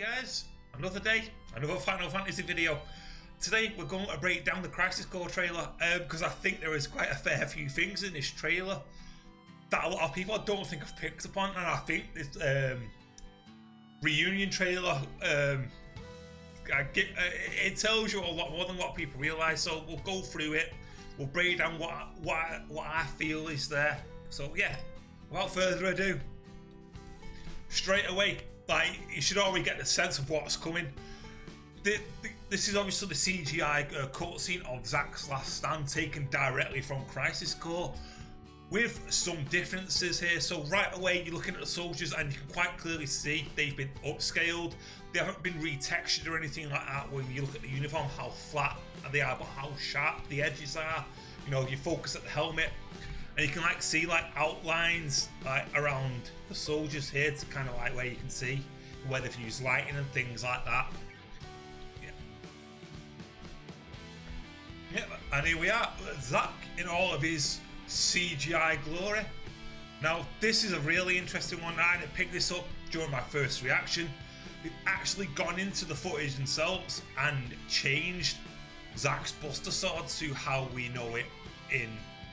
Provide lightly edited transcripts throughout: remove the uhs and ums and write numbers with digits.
guys, another day, another Final Fantasy video. Today we're going to break down the Crisis Core trailer because I think there is quite a fair few things in this trailer that a lot of people I don't think have picked up on, and I think this reunion trailer it tells you a lot more than what people realise. So we'll go through it, we'll break down what I feel is there. So yeah, without further ado, straight away, like, you should already get the sense of what's coming. This is obviously the CGI cutscene of Zack's last stand, taken directly from Crisis Core, with some differences here. So right away, you're looking at the soldiers, and you can quite clearly see they've been upscaled. They haven't been retextured or anything like that. When you look at the uniform, how flat they are, but how sharp the edges are. You know, you focus at the helmet, and you can like see like outlines like around the soldiers here, to kind of like where you can see where they've used lighting and things like that. Yeah, and here we are, Zack in all of his CGI glory. Now, this is a really interesting one. I didn't pick this up during my first reaction. They've actually gone into the footage themselves and changed Zack's Buster Sword to how we know it in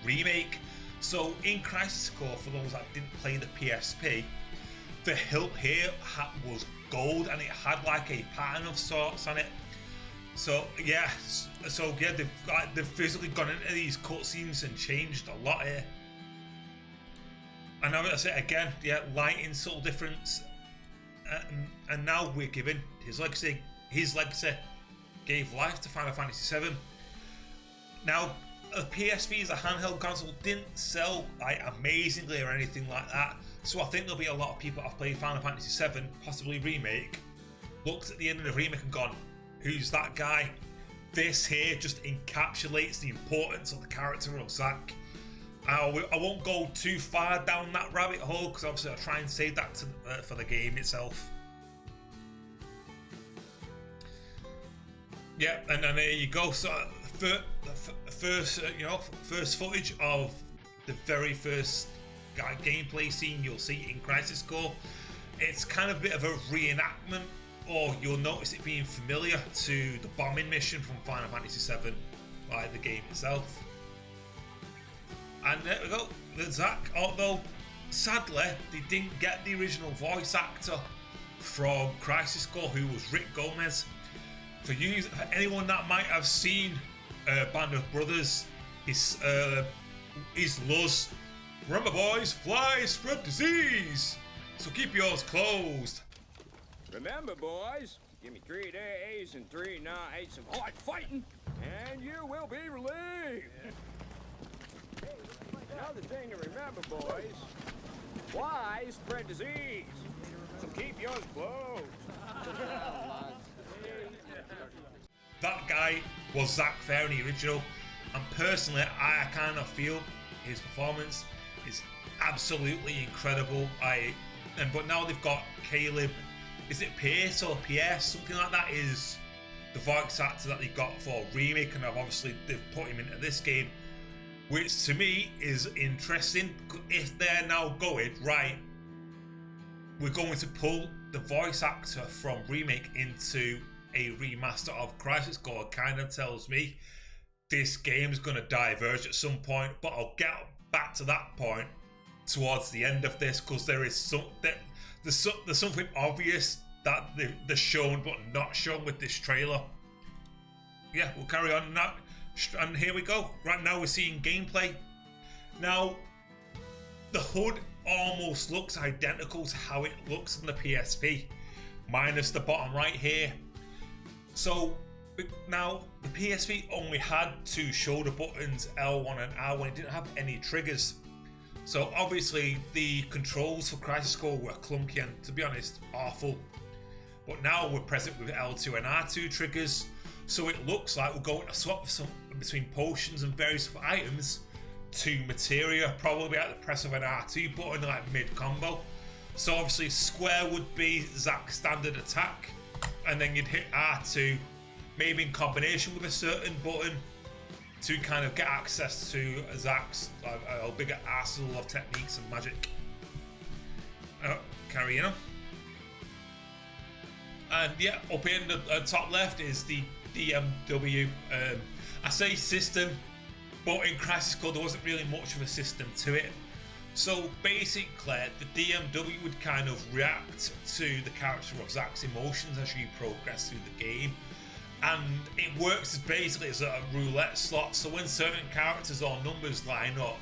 Remake. So in Crisis Core, for those that didn't play the PSP, the hilt here was gold, and it had like a pattern of sorts on it. So yeah, they've physically gone into these cutscenes and changed a lot here. And now I say again, yeah, lighting, subtle difference, and now we're given his legacy. His legacy gave life to Final Fantasy VII. Now, the PSP as a handheld console didn't sell like amazingly or anything like that, so I think there'll be a lot of people that have played Final Fantasy VII, possibly Remake, looked at the end of the Remake and gone, who's that guy? This here just encapsulates the importance of the character of Zack. I won't go too far down that rabbit hole, because obviously I'll try and save that for the game itself. Yeah, and then there you go. So first footage of the very first gameplay scene you'll see in Crisis Core. It's kind of a bit of a reenactment, or you'll notice it being familiar to the bombing mission from Final Fantasy VII, like the game itself. And there we go, the Zack. Although sadly they didn't get the original voice actor from Crisis Core, who was Rick Gomez. For anyone that might have seen Band of Brothers, his Luz. Remember, boys, flies spread disease, so keep yours closed. Remember, boys, give me 3 days and 3 nights of hard fighting, and you will be relieved. Another thing to remember, boys, flies spread disease, so keep yours closed. That guy was Zack Fair in the original, and personally I kind of feel his performance is absolutely incredible. But now they've got Caleb, is it Pierce or Pierce, something like that, is the voice actor that they got for Remake, and obviously they've put him into this game, which to me is interesting. If they're now going, right, we're going to pull the voice actor from Remake into a remaster of Crisis Core, kind of tells me this game's going to diverge at some point, but I'll get back to that point towards the end of this, because there's something obvious that they're shown but not shown with this trailer. Yeah, we'll carry on now, and here we go. Right now we're seeing gameplay. Now the hood almost looks identical to how it looks in the PSP, minus the bottom right here. So now the PSP only had 2 shoulder buttons, L1 and R1. It didn't have any triggers. So obviously the controls for Crisis Core were clunky and, to be honest, awful. But now we're present with L2 and R2 triggers, so it looks like we're going to swap between potions and various items to materia, probably at the press of an R2 button, like mid-combo. So obviously square would be Zack's standard attack, and then you'd hit R2, maybe in combination with a certain button, to kind of get access to Zack's a bigger arsenal of techniques and magic. Carrying on. And yeah, up in the top left is the DMW. I say system, but in Crisis Core there wasn't really much of a system to it. So basically, the DMW would kind of react to the character of Zack's emotions as you progress through the game. And it works basically as a roulette slot, so when certain characters or numbers line up,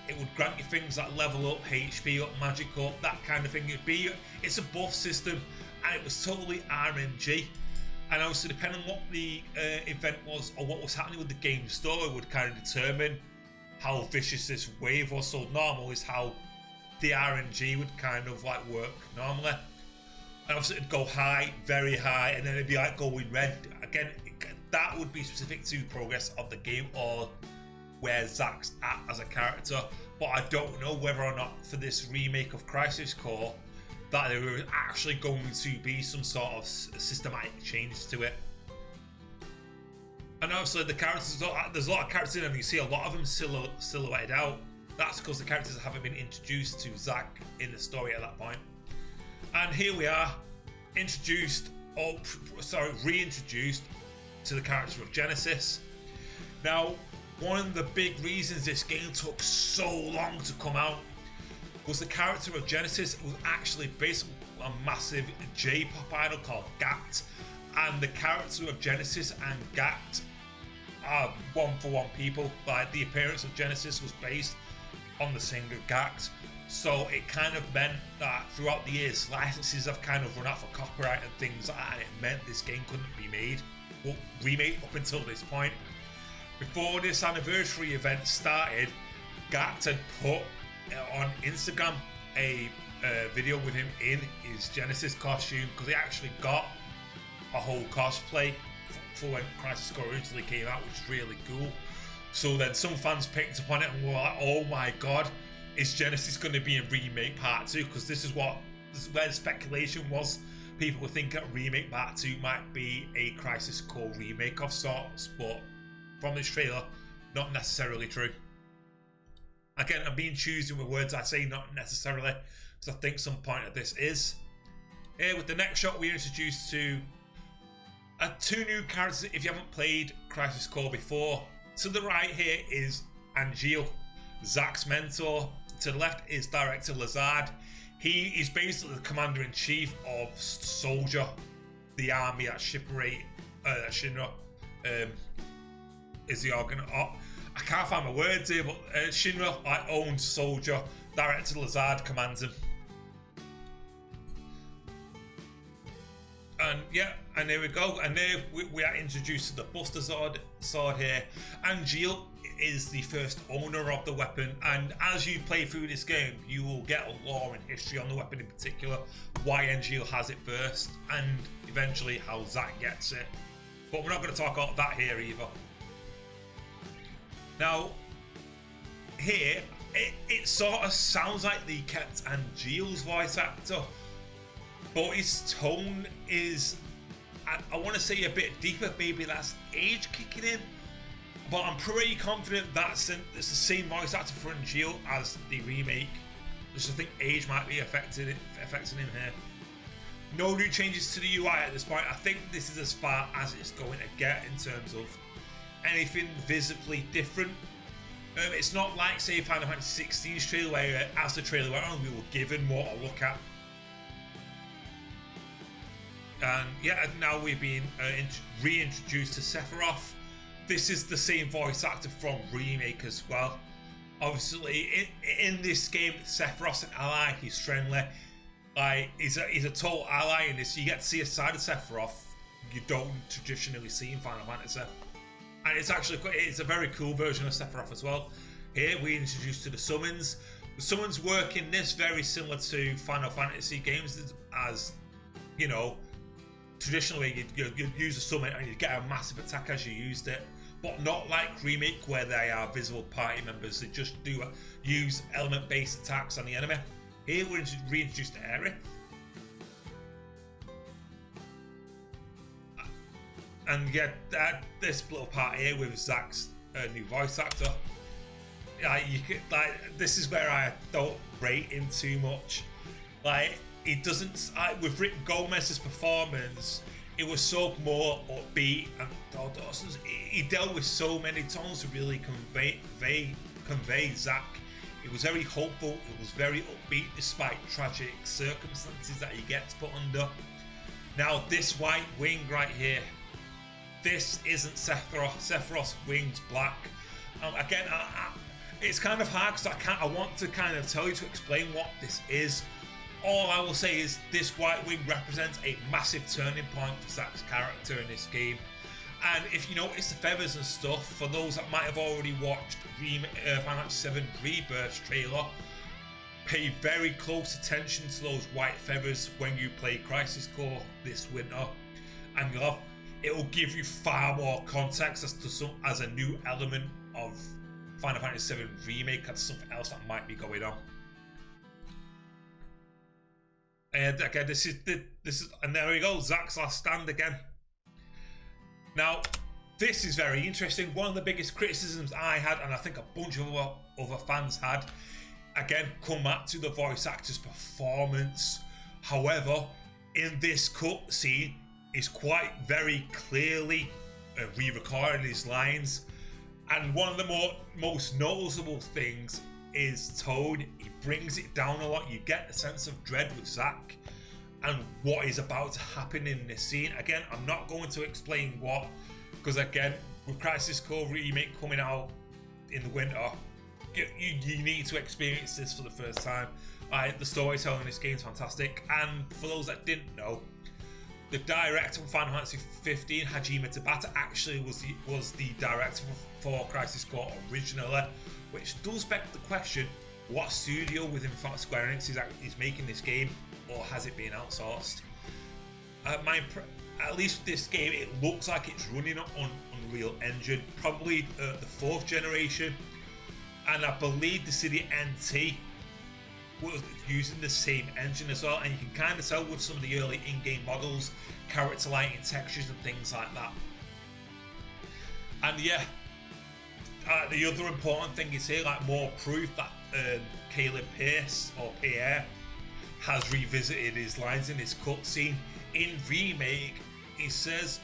it would grant you things like level up, HP up, magic up, that kind of thing. It's a buff system, and it was totally RNG. And also, depending on what the event was or what was happening with the game story, would kind of determine how vicious this wave was. So normal is how the RNG would kind of like work normally. And obviously it'd go high, very high, and then it'd be like going red. Again, that would be specific to progress of the game or where Zack's at as a character. But I don't know whether or not for this remake of Crisis Core that there was actually going to be some sort of systematic change to it. And obviously the characters, there's a lot of characters in them, you see a lot of them silhouetted out. That's because the characters haven't been introduced to Zack in the story at that point. And here we are, reintroduced to the character of Genesis. Now, one of the big reasons this game took so long to come out was the character of Genesis was actually based on a massive J-pop idol called GAT. And the character of Genesis and GAT are one-for-one people. Like, the appearance of Genesis was based on the singer GAT. So it kind of meant that throughout the years, licenses have kind of run out for copyright and things like that, and it meant this game couldn't be remade up until this point. Before this anniversary event started, GAT had put on Instagram a video with him in his Genesis costume, because he actually got a whole cosplay for when Crisis Core originally came out, which is really cool. So then some fans picked up on it and were like, oh my god, is Genesis going to be in Remake Part 2? Because this is where the speculation was. People were thinking Remake Part 2 might be a Crisis Core remake of sorts, but from this trailer, not necessarily true. Again, I'm being choosy with words I say, not necessarily, because I think some point of this is. Here with the next shot, we're introduced to two new characters if you haven't played Crisis Core before. To the right here is Angeal, Zack's mentor. To the left is Director Lazard. He is basically the commander-in-chief of Soldier, the army at Shinra. Is the organ? I can't find my words here, but Shinra owns Soldier. Director Lazard commands him. And yeah, and there we go. And there we are introduced to the Buster Sword here. Angeal is the first owner of the weapon, and as you play through this game, you will get a lore and history on the weapon in particular, why Angeal has it first, and eventually how Zack gets it. But we're not going to talk about that here either. Now, here, it sort of sounds like they kept Angeal's voice actor, but his tone is, I want to say, a bit deeper. Maybe that's age kicking in. But I'm pretty confident it's the same voice actor for Angeal as the remake. Just I think age might be affecting him here. No new changes to the UI at this point. I think this is as far as it's going to get in terms of anything visibly different. It's not like, say, Final Fantasy XVI's trailer, where as the trailer went on, we were given more to look at. And yeah, now we've been reintroduced to Sephiroth. This is the same voice actor from Remake as well. Obviously, in this game, Sephiroth's an ally. He's friendly. He's a total ally in this. You get to see a side of Sephiroth you don't traditionally see in Final Fantasy, and it's a very cool version of Sephiroth as well. Here we introduced to the summons. The summons work in this very similar to Final Fantasy games, as you know. Traditionally, you'd use a summon and you'd get a massive attack as you used it, but not like Remake, where they are visible party members. They just use element-based attacks on the enemy. Here we're reintroduced to Aerith. And yeah, this little part here with Zack's new voice actor. This is where I don't rate him too much. it doesn't. With Rick Gomez's performance, it was so more upbeat, and Dawson's, he dealt with so many tones to really convey Zack. It was very hopeful, it was very upbeat despite tragic circumstances that he gets put under. Now this white wing right here, this isn't Sephiroth. Sephiroth's wing's black. Again, it's kind of hard because I want to kind of tell you to explain what this is. All I will say is this white wing represents a massive turning point for Zack's character in this game. And if you notice the feathers and stuff, for those that might have already watched Final Fantasy VII Rebirth trailer, pay very close attention to those white feathers when you play Crisis Core this winter, and it will give you far more context as a new element of Final Fantasy VII Remake and something else that might be going on. And again, this is, and there we go, Zack's last stand again. Now, this is very interesting. One of the biggest criticisms I had, and I think a bunch of other fans had, again, come back to the voice actor's performance. However, in this cutscene, is quite very clearly re-recorded his lines. And one of the most noticeable things is tone. He brings it down a lot. You get the sense of dread with Zack and what is about to happen in this scene. Again, I'm not going to explain what, because again, with Crisis Core Remake coming out in the winter, you need to experience this for the first time. The storytelling in this game is fantastic, and for those that didn't know, the director of Final Fantasy XV, Hajime Tabata, actually was the director for Crisis Core originally, which does beg the question: what studio within Square Enix is making this game, or has it been outsourced? At least this game, it looks like it's running on Unreal Engine, probably the 4th generation, and I believe the City NT was using the same engine as well, and you can kind of tell with some of the early in-game models, character lighting, textures and things like that. And yeah, the other important thing is here, like, more proof that Caleb Pierce, or Pierre, has revisited his lines in this cutscene. In Remake, he says,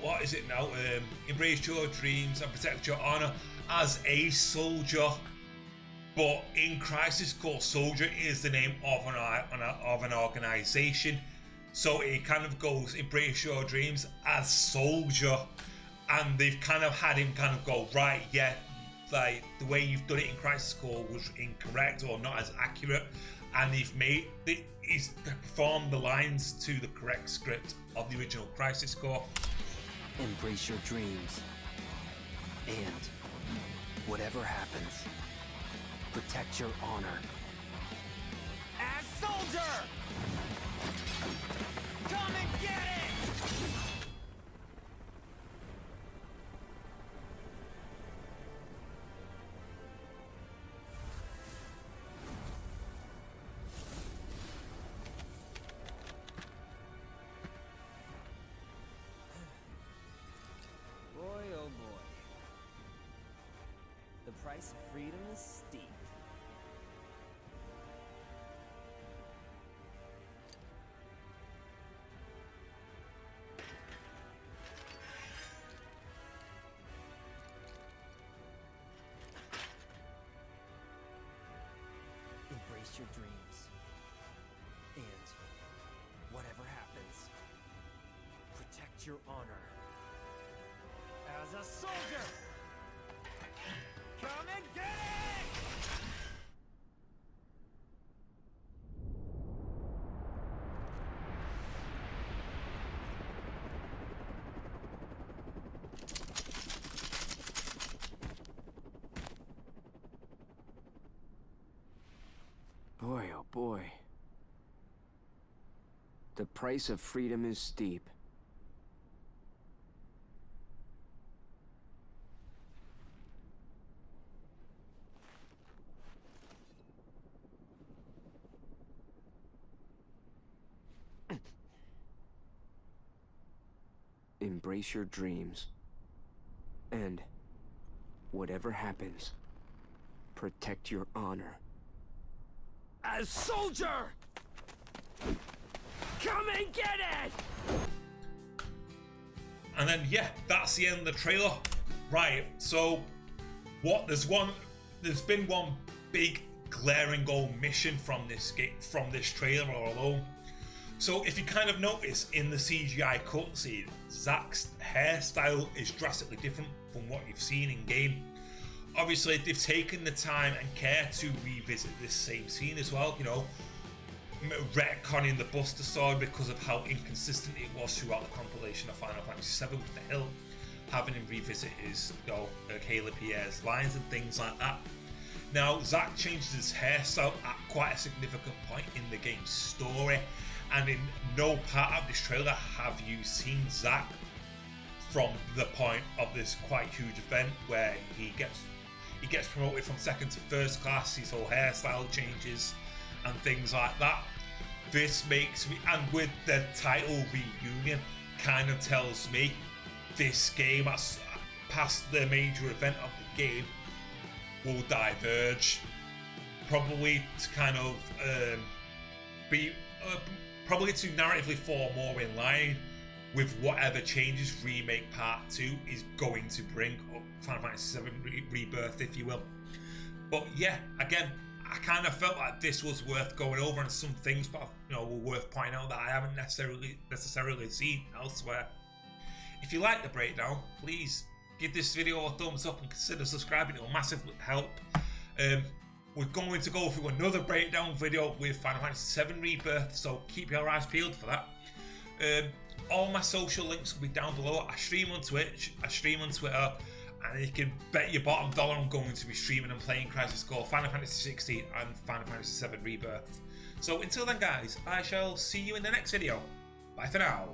what is it now? Embrace your dreams and protect your honor as a soldier. But in Crisis Core, soldier is the name of an organization. So it kind of goes, embrace your dreams as soldier. And they've kind of had him kind of go, right, yeah, like the way you've done it in Crisis Core was incorrect or not as accurate. And he's performed the lines to the correct script of the original Crisis Core. Embrace your dreams. And whatever happens, protect your honor. As soldier! Come and get it! Boy, oh boy. The price of freedom is steep. Embrace your dreams. And whatever happens, protect your honor. As a soldier! Come and get it! Boy, oh boy. The price of freedom is steep. Embrace your dreams. And whatever happens, protect your honor. as soldier! Come and get it! And then yeah, that's the end of the trailer. Right, so there's been one big glaring omission from this trailer all alone. So if you kind of notice in the CGI cutscene, Zack's hairstyle is drastically different from what you've seen in game. Obviously they've taken the time and care to revisit this same scene as well, you know, retconning the Buster Sword because of how inconsistent it was throughout the compilation of Final Fantasy VII with the hill, having him revisit his, you know, Caleb Pierre's lines and things like that. Now, Zack changed his hairstyle at quite a significant point in the game's story, and in no part of this trailer have you seen Zack from the point of this quite huge event where he gets promoted from second to first class, his whole hairstyle changes and things like that. This makes me, and with the title reunion, kind of tells me this game, past the major event of the game, will diverge, probably to kind of probably to narratively fall more in line with whatever changes Remake Part 2 is going to bring, or Final Fantasy VII Rebirth, if you will. But yeah, again, I kind of felt like this was worth going over, and some things, but you know, were worth pointing out that I haven't necessarily seen elsewhere. If you like the breakdown, please give this video a thumbs up and consider subscribing. It will massively help. We're going to go through another breakdown video with Final Fantasy VII Rebirth, so keep your eyes peeled for that. All my social links will be down below. I stream on Twitch, I stream on Twitter, and you can bet your bottom dollar I'm going to be streaming and playing Crisis Core, Final Fantasy XVI and Final Fantasy VII Rebirth. So until then guys, I shall see you in the next video. Bye for now.